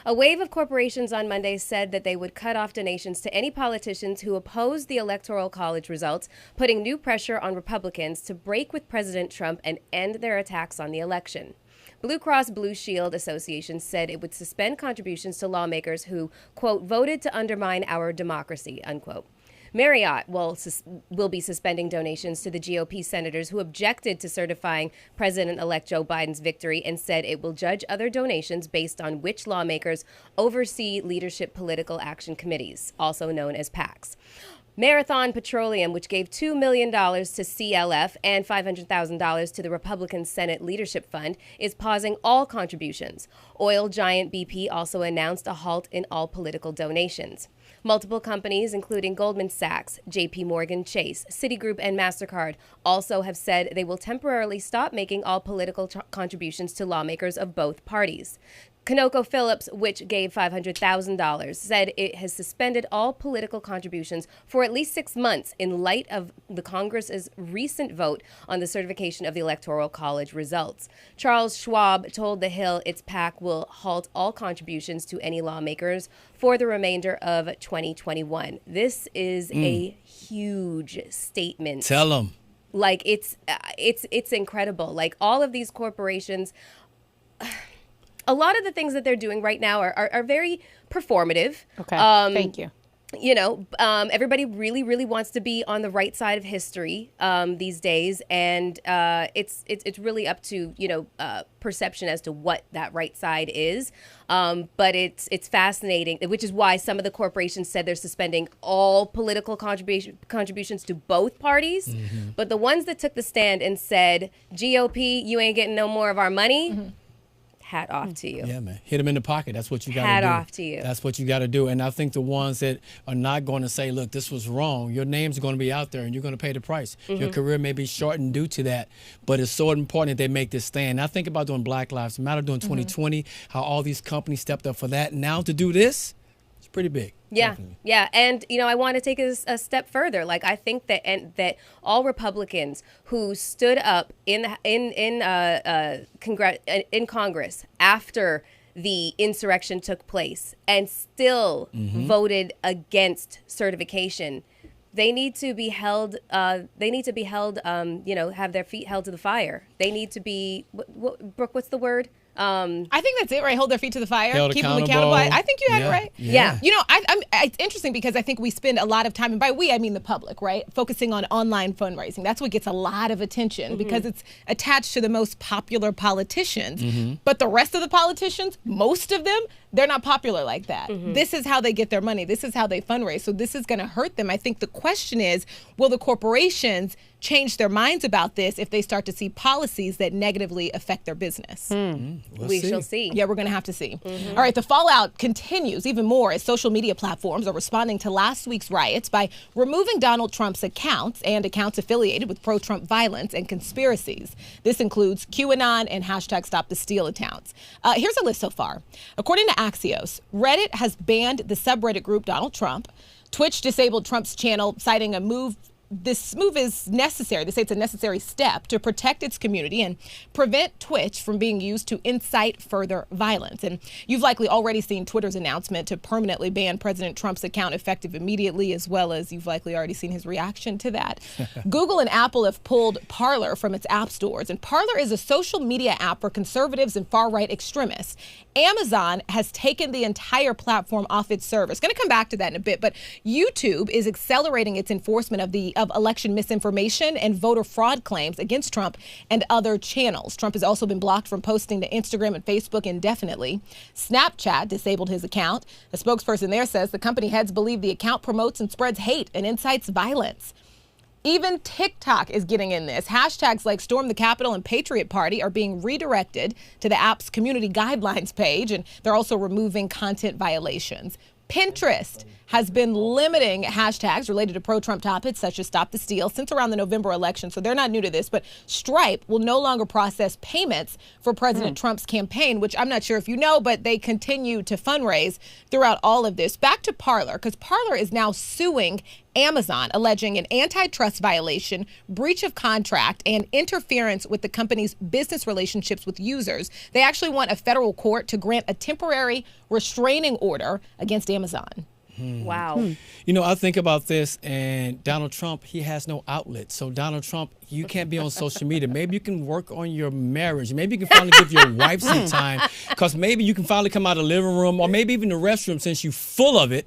A wave of corporations on Monday said that they would cut off donations to any politicians who oppose the Electoral College results, putting new pressure on Republicans to break with President Trump and end their attacks on the election. Blue Cross Blue Shield Association said it would suspend contributions to lawmakers who, quote, voted to undermine our democracy, unquote. Marriott will be suspending donations to the GOP senators who objected to certifying President-elect Joe Biden's victory and said it will judge other donations based on which lawmakers oversee leadership political action committees, also known as PACs. Marathon Petroleum, which gave $2 million to CLF and $500,000 to the Republican Senate Leadership Fund, is pausing all contributions. Oil giant BP also announced a halt in all political donations. Multiple companies, including Goldman Sachs, JP Morgan Chase, Citigroup, and MasterCard, also have said they will temporarily stop making all political contributions to lawmakers of both parties. ConocoPhillips, which gave $500,000, said it has suspended all political contributions for at least 6 months in light of the Congress's recent vote on the certification of the Electoral College results. Charles Schwab told The Hill its PAC will halt all contributions to any lawmakers for the remainder of 2021. This is a huge statement. Tell them. Like, it's incredible. Like, all of these corporations... A lot of the things that they're doing right now are very performative. Okay, thank you. You know, everybody really, really wants to be on the right side of history these days, and it's really up to perception as to what that right side is. But it's fascinating, which is why some of the corporations said they're suspending all political contributions to both parties. Mm-hmm. But the ones that took the stand and said, "GOP, you ain't getting no more of our money." Mm-hmm. Hat off to you. Yeah, man. Hit them in the pocket. That's what you got to do. Hat off to you. That's what you got to do. And I think the ones that are not going to say, look, this was wrong, your name's going to be out there and you're going to pay the price. Mm-hmm. Your career may be shortened due to that, but it's so important that they make this stand. I think about doing Black Lives Matter, doing 2020, how all these companies stepped up for that. Now to do this, it's pretty big. Yeah, Definitely. yeah, and I want to take it a step further. Like, I think that all Republicans who stood up in Congress after the insurrection took place and still voted against certification, they need to be held. Have their feet held to the fire. They need to be. Brooke, what's the word? I think that's it, right? Hold their feet to the fire. Held Keep accountable. them accountable. I think you had it right. Yeah. It's interesting because I think we spend a lot of time, and by we, I mean the public, right? Focusing on online fundraising. That's what gets a lot of attention because it's attached to the most popular politicians. Mm-hmm. But the rest of the politicians, most of them, they're not popular like that. Mm-hmm. This is how they get their money. This is how they fundraise. So this is going to hurt them. I think the question is, will the corporations change their minds about this if they start to see policies that negatively affect their business? We shall see. Yeah, we're going to have to see. All right, the fallout continues even more as social media platforms are responding to last week's riots by removing Donald Trump's accounts and accounts affiliated with pro-Trump violence and conspiracies. This includes QAnon and #StopTheSteal accounts. Here's a list so far. According to Axios, Reddit has banned the subreddit group Donald Trump. Twitch disabled Trump's channel, citing a move. This move is necessary. They say it's a necessary step to protect its community and prevent Twitch from being used to incite further violence. And you've likely already seen Twitter's announcement to permanently ban President Trump's account effective immediately, as well as you've likely already seen his reaction to that. Google and Apple have pulled Parler from its app stores, and Parler is a social media app for conservatives and far-right extremists. Amazon has taken the entire platform off its service. Going to come back to that in a bit, but YouTube is accelerating its enforcement of election misinformation and voter fraud claims against Trump and other channels. Trump has also been blocked from posting to Instagram and Facebook indefinitely. Snapchat disabled his account. A spokesperson there says the company heads believe the account promotes and spreads hate and incites violence. Even TikTok is getting in this. Hashtags like Storm the Capitol and Patriot Party are being redirected to the app's community guidelines page, and they're also removing content violations. Pinterest has been limiting hashtags related to pro-Trump topics such as Stop the Steal since around the November election, so they're not new to this. But Stripe will no longer process payments for President Trump's campaign, which I'm not sure if you know, but they continue to fundraise throughout all of this. Back to Parler, because Parler is now suing Amazon, alleging an antitrust violation, breach of contract, and interference with the company's business relationships with users. They actually want a federal court to grant a temporary restraining order against Amazon. Wow. You know, I think about this, and Donald Trump, he has no outlet. So Donald Trump, you can't be on social media. Maybe you can work on your marriage. Maybe you can finally give your wife some time, because maybe you can finally come out of the living room or maybe even the restroom since you're full of it.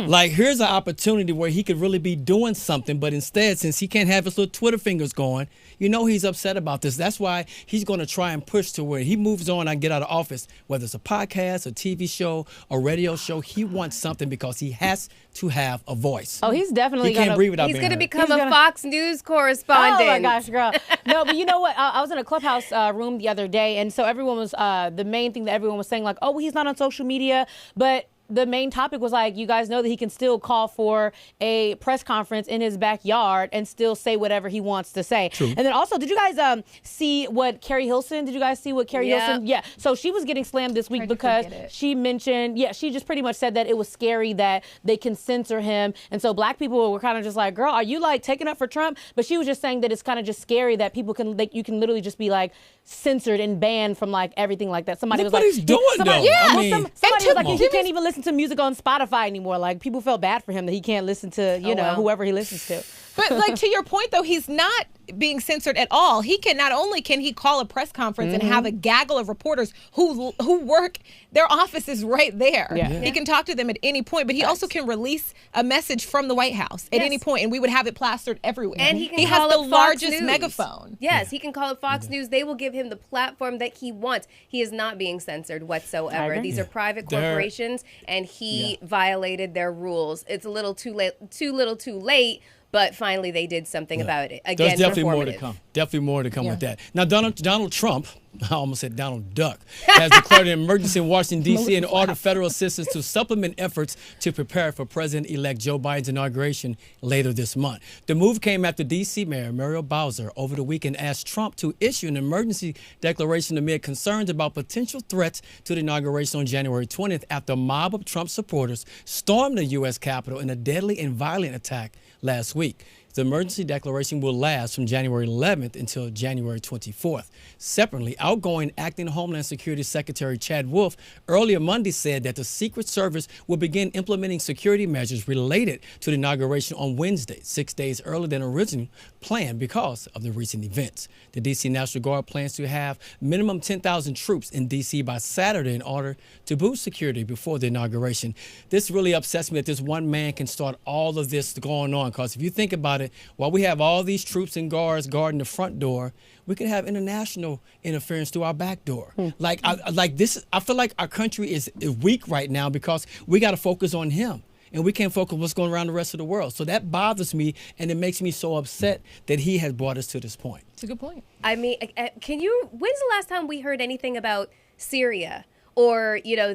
Like, here's an opportunity where he could really be doing something, but instead, since he can't have his little Twitter fingers going, you know he's upset about this. That's why he's going to try and push to where he moves on and get out of office, whether it's a podcast, a TV show, a radio show. He wants something because he has to have a voice. Oh, he's definitely he can't breathe without He's being going to heard. become a Fox News correspondent. Oh my gosh, girl. No, but you know what? I was in a Clubhouse room the other day, and so everyone was, the main thing that everyone was saying, like, oh, well, he's not on social media, but the main topic was like, you guys know that he can still call for a press conference in his backyard and still say whatever he wants to say. True. And then also, did you guys see what Carrie Hilson? Did you guys see what Carrie Hilson? Yeah. So she was getting slammed this week because she mentioned, she just pretty much said that it was scary that they can censor him. And so black people were kind of just like, girl, are you like taking up for Trump? But she was just saying that it's kind of just scary that people can, you can literally just be like censored and banned from like everything like that. Somebody Look was what like, he's doing, though. Yeah, I mean, somebody was like, he can't even listen to music on Spotify anymore. Like, people felt bad for him that he can't listen to, you know, whoever he listens to. But like, to your point, though, he's not being censored at all. He can, not only can he call a press conference and have a gaggle of reporters who work, their office is right there. He can talk to them at any point, but he also can release a message from the White House at any point, and we would have it plastered everywhere. And he can has call the it Fox largest News. megaphone. Yes, he can call it Fox News. They will give him the platform that he wants. He is not being censored whatsoever. These are private corporations, and he violated their rules. It's a little too late, too late. But finally, they did something about it. Again, there's definitely more to come. Definitely more to come with that. Now, Donald Trump, I almost said Donald Duck, has declared an emergency in Washington, D.C. and ordered federal assistance to supplement efforts to prepare for President-elect Joe Biden's inauguration later this month. The move came after D.C. Mayor Muriel Bowser over the weekend asked Trump to issue an emergency declaration amid concerns about potential threats to the inauguration on January 20th after a mob of Trump supporters stormed the U.S. Capitol in a deadly and violent attack last week. The emergency declaration will last from January 11th until January 24th. Separately, outgoing Acting Homeland Security Secretary Chad Wolf earlier Monday said that the Secret Service will begin implementing security measures related to the inauguration on Wednesday, 6 days earlier than originally planned because of the recent events. The D.C. National Guard plans to have minimum 10,000 troops in D.C. by Saturday in order to boost security before the inauguration. This really upsets me that this one man can start all of this going on, because if you think about it, while we have all these troops and guards guarding the front door, we could have international interference through our back door. I feel like our country is weak right now because we got to focus on him. And we can't focus on what's going around the rest of the world. So that bothers me, and it makes me so upset that he has brought us to this point. It's a good point. I mean, when's the last time we heard anything about Syria? Or the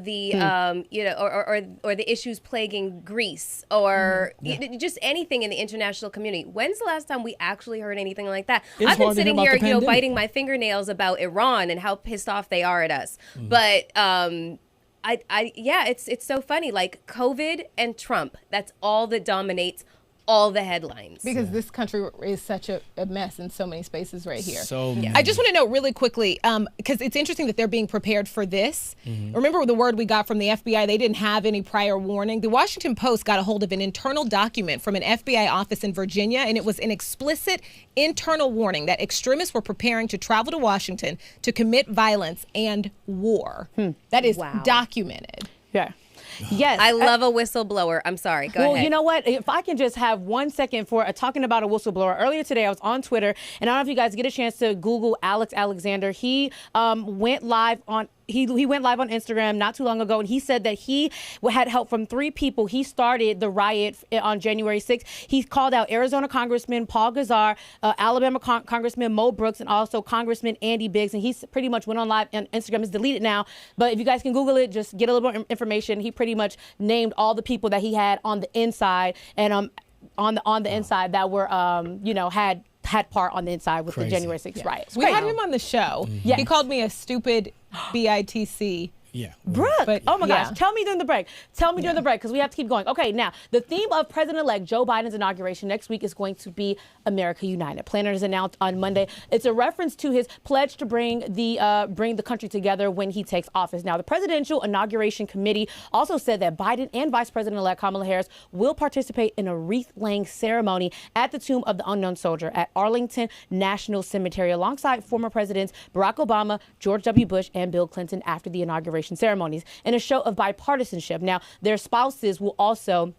the issues plaguing Greece, or just anything in the international community. When's the last time we actually heard anything like that? I've been sitting here, biting my fingernails about Iran and how pissed off they are at us. But it's so funny. Like, COVID and Trump, that's all that dominates all the headlines. Because this country is such a mess in so many spaces right here. So many. I just want to know really quickly, because it's interesting that they're being prepared for this. Remember the word we got from the FBI? They didn't have any prior warning. The Washington Post got a hold of an internal document from an FBI office in Virginia, and it was an explicit internal warning that extremists were preparing to travel to Washington to commit violence and war. That is documented. Yeah. Yes. I love a whistleblower. I'm sorry. Go ahead. Well, you know what? If I can just have 1 second for talking about a whistleblower. Earlier today, I was on Twitter, and I don't know if you guys get a chance to Google Alex Alexander. He went live on he went live on Instagram not too long ago, and he said that he had help from 3 people. He started the riot on January 6th. He called out Arizona Congressman Paul Gazar, Alabama Congressman Mo Brooks, and also Congressman Andy Biggs. And he pretty much went on live on Instagram. It's deleted now, but if you guys can Google it, just get a little more information. He pretty much named all the people that he had on the inside and on the inside that were had part on the inside with the January 6th riots. We had him on the show. He called me a stupid BITC. Yeah. Brooke, oh my gosh. Tell me during the break. During the break, because we have to keep going. Okay, now, the theme of President-elect Joe Biden's inauguration next week is going to be America United. Planners announced on Monday. It's a reference to his pledge to bring the country together when he takes office. Now, the Presidential Inauguration Committee also said that Biden and Vice President-elect Kamala Harris will participate in a wreath-laying ceremony at the Tomb of the Unknown Soldier at Arlington National Cemetery alongside former Presidents Barack Obama, George W. Bush, and Bill Clinton after the inauguration ceremonies in a show of bipartisanship. Now, their spouses will also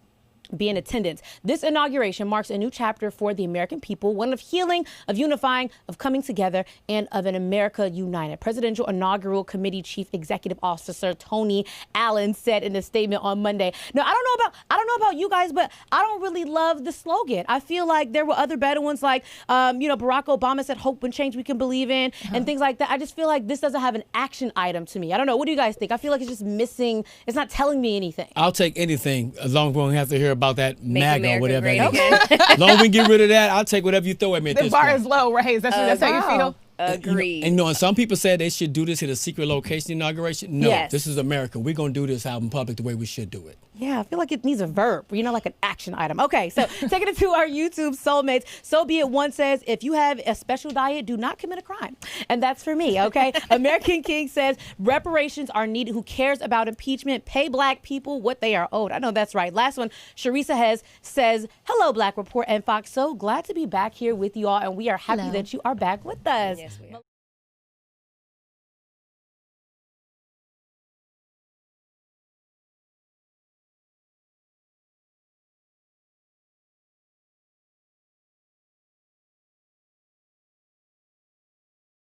be in attendance. This inauguration marks a new chapter for the American people, one of healing, of unifying, of coming together, and of an America united. Presidential Inaugural Committee Chief Executive Officer Tony Allen said in a statement on Monday. Now, I don't know about you guys, but I don't really love the slogan. I feel like there were other better ones, like Barack Obama said, "Hope and change we can believe in," and things like that. I just feel like this doesn't have an action item to me. I don't know. What do you guys think? I feel like it's just missing. It's not telling me anything. I'll take anything as long as we don't have to hear about that Make MAGA America or whatever great that again. is. As long as we get rid of that, I'll take whatever you throw at me at The this bar point. is low, right? That's how you feel? Agreed. And some people said they should do this at a secret location inauguration. No, Yes. this is America. We're going to do this out in public the way we should do it. Yeah, I feel like it needs a verb, like an action item. Okay, so taking it to our YouTube soulmates. So be it one says, if you have a special diet, do not commit a crime. And that's for me, okay? American King says, reparations are needed. Who cares about impeachment? Pay black people what they are owed. I know that's right. Last one, Sharisa says, hello, Black Report and Fox. So glad to be back here with you all, and we are happy that you are back with us. Yes, we are.